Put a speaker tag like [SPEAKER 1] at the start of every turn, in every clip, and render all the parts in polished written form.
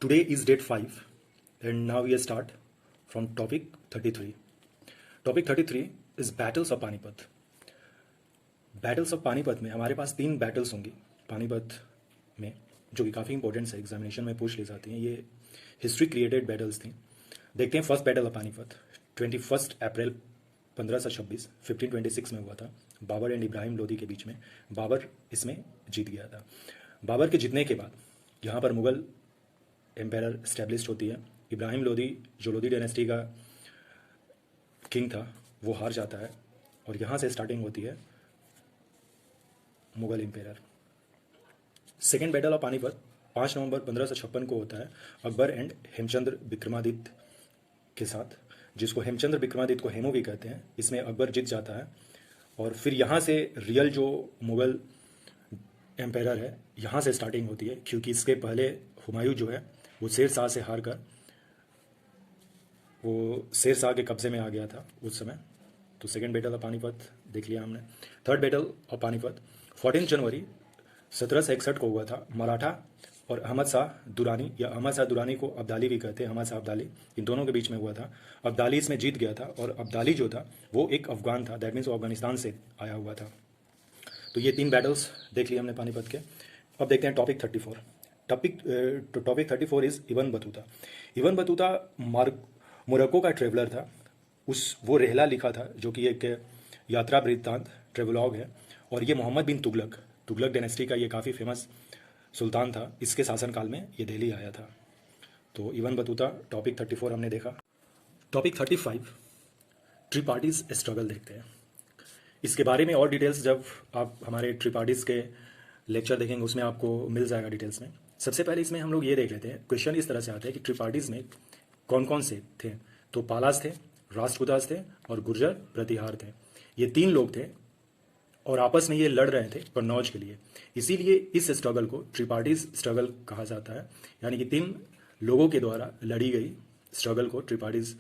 [SPEAKER 1] Today is date 5 and now we start from topic 33. Topic 33 is battles of Panipat. Battles of Panipat में हमारे पास 3 battles होंगी पानीपत में, जो कि काफ़ी इंपॉर्टेंट है, एग्जामिनेशन में पूछ ली जाती हैं. ये हिस्ट्री क्रिएटेड बैटल्स थी. देखते हैं फर्स्ट बैटल ऑफ पानीपत 21 अप्रैल 1526 1526 में हुआ था. बाबर एंड इब्राहिम लोदी के बीच में. बाबर इसमें जीत गया था. बाबर के जीतने के बाद यहाँ पर मुग़ल एम्पायर स्टैब्लिश होती है. इब्राहिम लोदी जो लोदी डायनेस्टी का किंग था वो हार जाता है और यहाँ से स्टार्टिंग होती है Mughal empire. Second battle of Panipat 5 नवंबर 1556 को होता है अकबर एंड हेमचंद्र विक्रमादित्य के साथ, जिसको हेमचंद्र विक्रमादित्य को हेमू भी कहते हैं. इसमें अकबर जीत जाता है और फिर यहाँ से रियल जो मुग़ल एम्पायर है यहाँ से स्टार्टिंग होती है, क्योंकि इसके पहले हुमायूं जो है वो शेर शाह से हार कर वो शेर शाह के कब्जे में आ गया था उस समय. तो सेकेंड बैटल ऑफ पानीपत देख लिया हमने. थर्ड बैटल ऑफ पानीपत 14 जनवरी 1761 को हुआ था. मराठा और अहमद शाह दुरानी, या अहमद शाह दुरानी को अब्दाली भी कहते हैं, अहमद शाह अब्दाली, इन दोनों के बीच में हुआ था. अब्दाली इसमें जीत गया था और अब्दाली जो था वो एक अफगान था, दैट मीन्स वो अफगानिस्तान से आया हुआ था. तो ये 3 बैटल्स देख लिए हमने पानीपत के. अब देखते हैं topic 34. Topic 34 is Ibn Battuta. Ibn Battuta Morocco का ट्रेवलर था. वो रहला लिखा था जो कि एक यात्रा वृत्तांत ट्रेवलॉग है. और ये मोहम्मद बिन तुगलक डायनेस्टी का ये काफ़ी फेमस सुल्तान था. इसके शासनकाल में ये दिल्ली आया था. तो इब्न बतूता टॉपिक 34 हमने देखा. टॉपिक 35 ट्रिपार्टीज स्ट्रगल देखते हैं. इसके बारे में और डिटेल्स जब आप हमारे ट्रिपार्टीज के लेक्चर देखेंगे उसमें आपको मिल जाएगा डिटेल्स में. सबसे पहले इसमें हम लोग ये देख लेते हैं. क्वेश्चन इस तरह से आता है कि ट्रिपार्टीज में कौन कौन से थे. तो पालास थे, राष्ट्रकूटास थे और गुर्जर प्रतिहार थे. ये 3 लोग थे और आपस में ये लड़ रहे थे कन्नौज के लिए. इसीलिए इस स्ट्रगल को ट्रिपार्टीज स्ट्रगल कहा जाता है. यानी कि 3 लोगों के द्वारा लड़ी गई स्ट्रगल को ट्रिपार्टीज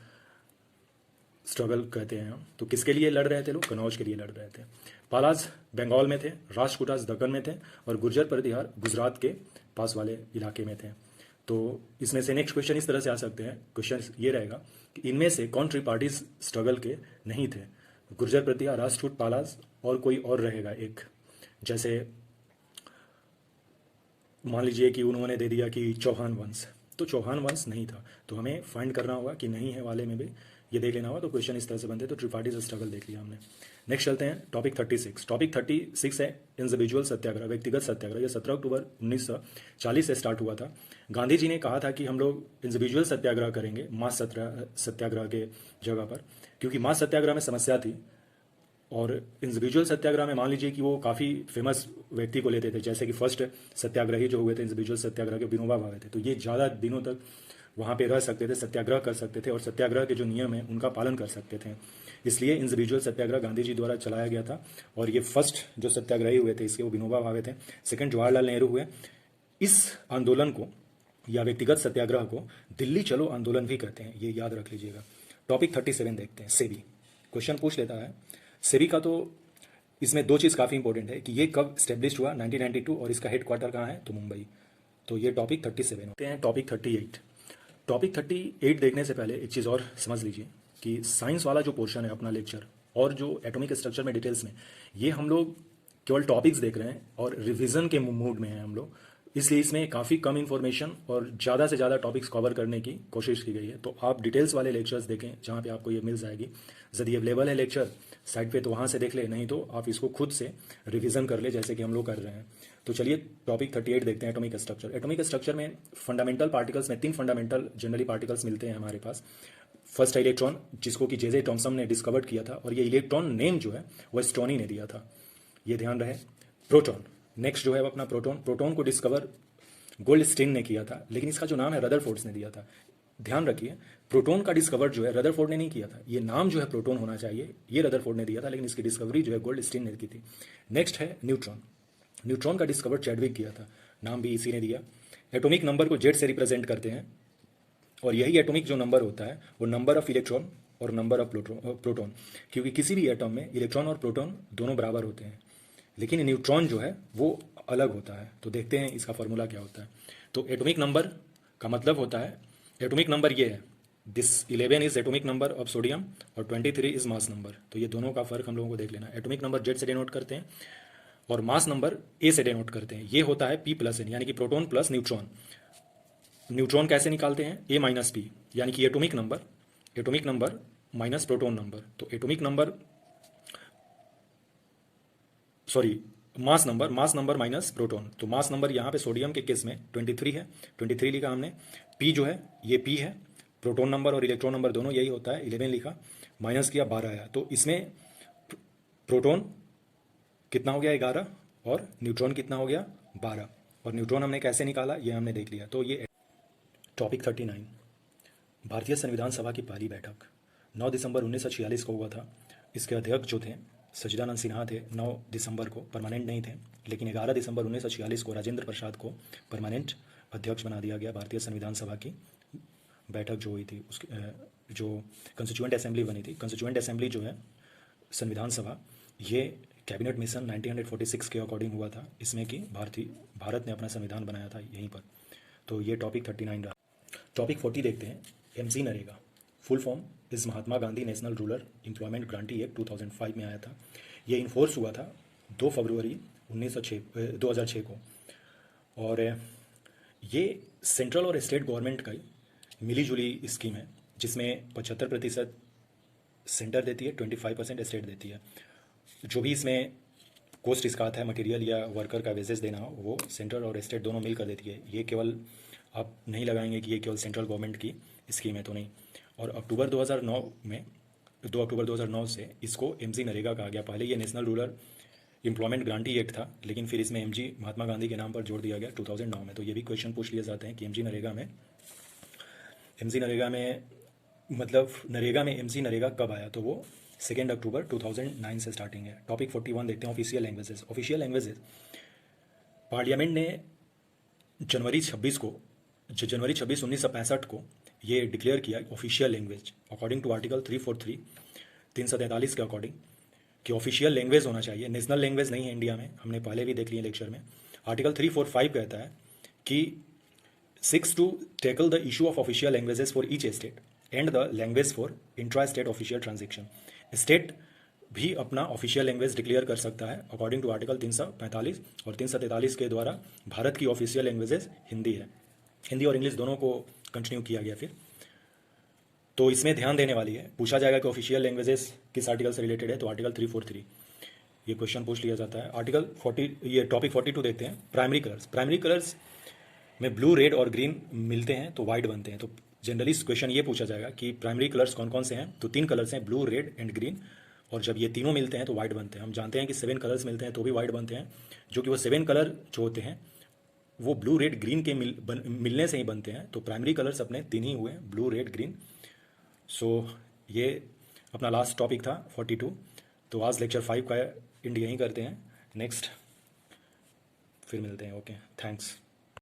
[SPEAKER 1] स्ट्रगल कहते हैं हम. तो किसके लिए लड़ रहे थे लोग? कन्नौज के लिए लड़ रहे थे. पालास बंगाल में थे, राष्ट्रकूटास दक्कन में थे और गुर्जर प्रतिहार गुजरात के पास वाले इलाके में थे. तो इसमें से नेक्स्ट क्वेश्चन इस तरह से आ सकते हैं. क्वेश्चन ये रहेगा कि इनमें से कौन ट्रिपार्टीज स्ट्रगल के नहीं थे? गुर्जर प्रतिहार, राष्ट्रकूट, पालास और कोई और रहेगा एक. जैसे मान लीजिए कि उन्होंने दे दिया कि चौहान वंश, तो चौहान वंश नहीं था. तो हमें फाइंड करना होगा कि नहीं है वाले में भी ये देख लेना होगा. तो क्वेश्चन इस तरह से बनते हैं. तो ट्रिपार्टीज स्ट्रगल देख लिया हमने. नेक्स्ट चलते हैं टॉपिक 36. टॉपिक 36 है इंडिविजुअल सत्याग्रह, व्यक्तिगत सत्याग्रह. ये 17 अक्टूबर 1940 से स्टार्ट हुआ था. गांधी जी ने कहा था कि हम लोग इंडिविजुअल सत्याग्रह करेंगे मास सत्याग्रह के जगह पर, क्योंकि मास सत्याग्रह में समस्या थी. और इंडिविजुअल सत्याग्रह में मान लीजिए कि वो काफ़ी फेमस व्यक्ति को लेते थे. जैसे कि फर्स्ट सत्याग्रही जो हुए थे इंडिविजुअल सत्याग्रह के, विनोबा भावे थे. तो ये ज़्यादा दिनों तक वहाँ पे रह सकते थे, सत्याग्रह कर सकते थे और सत्याग्रह के जो नियम हैं उनका पालन कर सकते थे. इसलिए इंडिविजुअल सत्याग्रह गांधी जी द्वारा चलाया गया था. और ये फर्स्ट जो सत्याग्रही हुए थे इसके वो विनोबा भावे थे. सेकंड जवाहरलाल नेहरू हुए. इस आंदोलन को या व्यक्तिगत सत्याग्रह को दिल्ली चलो आंदोलन भी कहते हैं, ये याद रख लीजिएगा. टॉपिक 37 देखते हैं. सेबी क्वेश्चन पूछ लेता है. सेबी का तो इसमें 2 चीज़ काफ़ी इंपॉर्टेंट है कि ये कब स्टेब्लिश हुआ 1992 और इसका हेडक्वार्टर कहाँ है तो मुंबई. तो ये टॉपिक 37 होते हैं. टॉपिक 38. टॉपिक 38 देखने से पहले एक चीज़ और समझ लीजिए कि साइंस वाला जो पोर्शन है अपना लेक्चर और जो एटॉमिक स्ट्रक्चर में डिटेल्स में, ये हम लोग केवल टॉपिक्स देख रहे हैं और रिवीजन के मूड में हैं हम लोग. इसलिए इसमें काफ़ी कम इन्फॉर्मेशन और ज़्यादा से ज़्यादा टॉपिक्स कवर करने की कोशिश की गई है. तो आप डिटेल्स वाले लेक्चर्स देखें जहाँ पे आपको ये मिल जाएगी. यदि अवेलेबल है लेक्चर साइट पे तो वहाँ से देख ले, नहीं तो आप इसको खुद से रिवीजन कर ले जैसे कि हम लोग कर रहे हैं. तो चलिए टॉपिक 38 देखते हैं. Atomic structure. एटॉमिक स्ट्रक्चर में फंडामेंटल पार्टिकल्स में 3 फंडामेंटल जनरली पार्टिकल्स मिलते हैं हमारे पास. फर्स्ट है इलेक्ट्रॉन, जिसको कि जे थॉमसन ने डिस्कवर किया था और ये इलेक्ट्रॉन नेम जो है वो स्टोनी ने दिया था, ये ध्यान रहे. प्रोटॉन नेक्स्ट जो है अपना प्रोटॉन को डिस्कवर गोल्डस्टीन ने किया था, लेकिन इसका जो नाम है रदरफोर्ड ने दिया था. ध्यान रखिए प्रोटॉन का डिस्कवर जो है रदरफोर्ड ने नहीं किया था. ये नाम जो है प्रोटॉन होना चाहिए, ये रदरफोर्ड ने दिया था, लेकिन इसकी डिस्कवरी जो है गोल्डस्टीन ने की थी. नेक्स्ट है न्यूट्रॉन का डिस्कवर चैडविक किया था, नाम भी इसी ने दिया. एटॉमिक नंबर को जेड से रिप्रेजेंट करते हैं और यही एटॉमिक जो नंबर होता है वो नंबर ऑफ इलेक्ट्रॉन और नंबर ऑफ प्रोटॉन, क्योंकि किसी भी एटॉम में इलेक्ट्रॉन और प्रोटॉन दोनों बराबर होते हैं, लेकिन न्यूट्रॉन जो है वो अलग होता है. तो देखते हैं इसका फॉर्मूला क्या होता है. तो एटॉमिक नंबर का मतलब होता है एटॉमिक नंबर ये है, this 11 is atomic number of sodium और 23 इज मास नंबर। तो ये दोनों का फर्क हम लोगों को देख लेना। एटॉमिक नंबर जेड से डिनोट करते हैं और मास नंबर ए से डिनोट करते हैं। ये होता है पी प्लस एन, यानी कि प्रोटॉन प्लस न्यूट्रॉन। न्यूट्रॉन कैसे निकालते हैं? ए माइनस पी, यानी कि atomic number minus proton number. तो atomic number sorry mass number minus proton. तो मास नंबर यहाँ पे सोडियम के केस में 23 है, 23 लिखा हमने। पी जो है ये पी है, प्रोटॉन नंबर और इलेक्ट्रॉन नंबर दोनों यही होता है, 11 लिखा, माइनस किया 12 आया। तो इसमें प्रोटॉन कितना हो गया 11 और न्यूट्रॉन कितना हो गया 12। और न्यूट्रॉन हमने कैसे निकाला ये हमने देख लिया। तो ये टॉपिक 39, भारतीय संविधान सभा की पहली बैठक 9 दिसंबर 1946 को हुआ था। इसके अध्यक्ष जो थे सच्चिदानंद सिन्हा थे। 9 दिसंबर को परमानेंट नहीं थे, लेकिन 11 दिसंबर 1946 को राजेंद्र प्रसाद को परमानेंट अध्यक्ष बना दिया गया। भारतीय संविधान सभा की बैठक जो हुई थी उसकी जो कंस्टिट्यूएंट असेंबली बनी थी, कंस्टिट्यूएंट असेंबली जो है संविधान सभा, ये कैबिनेट मिशन 1946 के अकॉर्डिंग हुआ था। इसमें कि भारत ने अपना संविधान बनाया था यहीं पर। तो ये टॉपिक 39 रहा। टॉपिक 40 देखते हैं, MC NREGA. Full form is Mahatma Gandhi national rural employment guarantee act 2005 में आया था। ये इन्फोर्स हुआ था 2 फरवरी 2006 को। और ये सेंट्रल और स्टेट गवर्नमेंट का मिली जुली स्कीम है, जिसमें 75% सेंटर देती है, 25% स्टेट देती है। जो भी इसमें कॉस्ट इसका आता है, मटेरियल या वर्कर का वेजेस देना हो, वो सेंट्रल और स्टेट दोनों मिलकर देती है। ये केवल आप नहीं लगाएंगे कि ये केवल सेंट्रल गवर्नमेंट की स्कीम है, तो नहीं। और अक्टूबर 2009 में 2 अक्टूबर 2009 से इसको एमजी नरेगा कहा गया। पहले ये national rural employment guarantee act था, लेकिन फिर इसमें एमजी महात्मा गांधी के नाम पर जोड़ दिया गया 2009 में। तो ये भी क्वेश्चन पूछ लिए जाते हैं कि एमजी नरेगा में मतलब नरेगा में एमजी नरेगा कब आया? तो वो 2 अक्टूबर 2009 से स्टार्टिंग है। टॉपिक 41 देखते हैं, official languages. Official languages parliament ने जनवरी 26 1965 को ये डिक्लेयर किया official language according to article 343 343 के अकॉर्डिंग कि ऑफिशियल लैंग्वेज होना चाहिए, नेशनल लैंग्वेज नहीं है इंडिया में। हमने पहले भी देख लिया लेक्चर में। आर्टिकल 345 कहता है कि 6 to tackle the issue of official languages for each state and the language for intra state official transaction. State भी अपना ऑफिशियल लैंग्वेज डिक्लेयर कर सकता है अकॉर्डिंग टू आर्टिकल 345 और 343 के द्वारा भारत की ऑफिशियल लैंग्वेजेस हिंदी है। हिंदी और इंग्लिश दोनों को कंटिन्यू किया गया फिर। तो इसमें ध्यान देने वाली है, पूछा जाएगा कि ऑफिशियल लैंग्वेजेस किस आर्टिकल से रिलेटेड है, तो आर्टिकल 343 ये क्वेश्चन पूछ लिया जाता है। आर्टिकल 40 ये टॉपिक 42 देखते हैं, प्राइमरी कलर्स। प्राइमरी कलर्स में ब्लू, रेड और ग्रीन मिलते हैं तो वाइट बनते हैं। तो जनरली क्वेश्चन ये पूछा जाएगा कि प्राइमरी कलर्स कौन कौन से हैं, तो 3 कलर्स हैं, ब्लू, रेड एंड ग्रीन। और जब ये तीनों मिलते हैं तो वाइट बनते हैं। हम जानते हैं कि 7 कलर्स मिलते हैं तो भी वाइट बनते हैं, जो कि वो 7 कलर जो होते हैं वो ब्लू, रेड, ग्रीन के मिलने से ही बनते हैं। तो प्राइमरी कलर्स अपने 3 ही हुए, ब्लू, रेड, ग्रीन। सो ये अपना लास्ट टॉपिक था 42। तो आज लेक्चर 5 का एंड यहीं करते हैं। नेक्स्ट फिर मिलते हैं। Okay, thanks.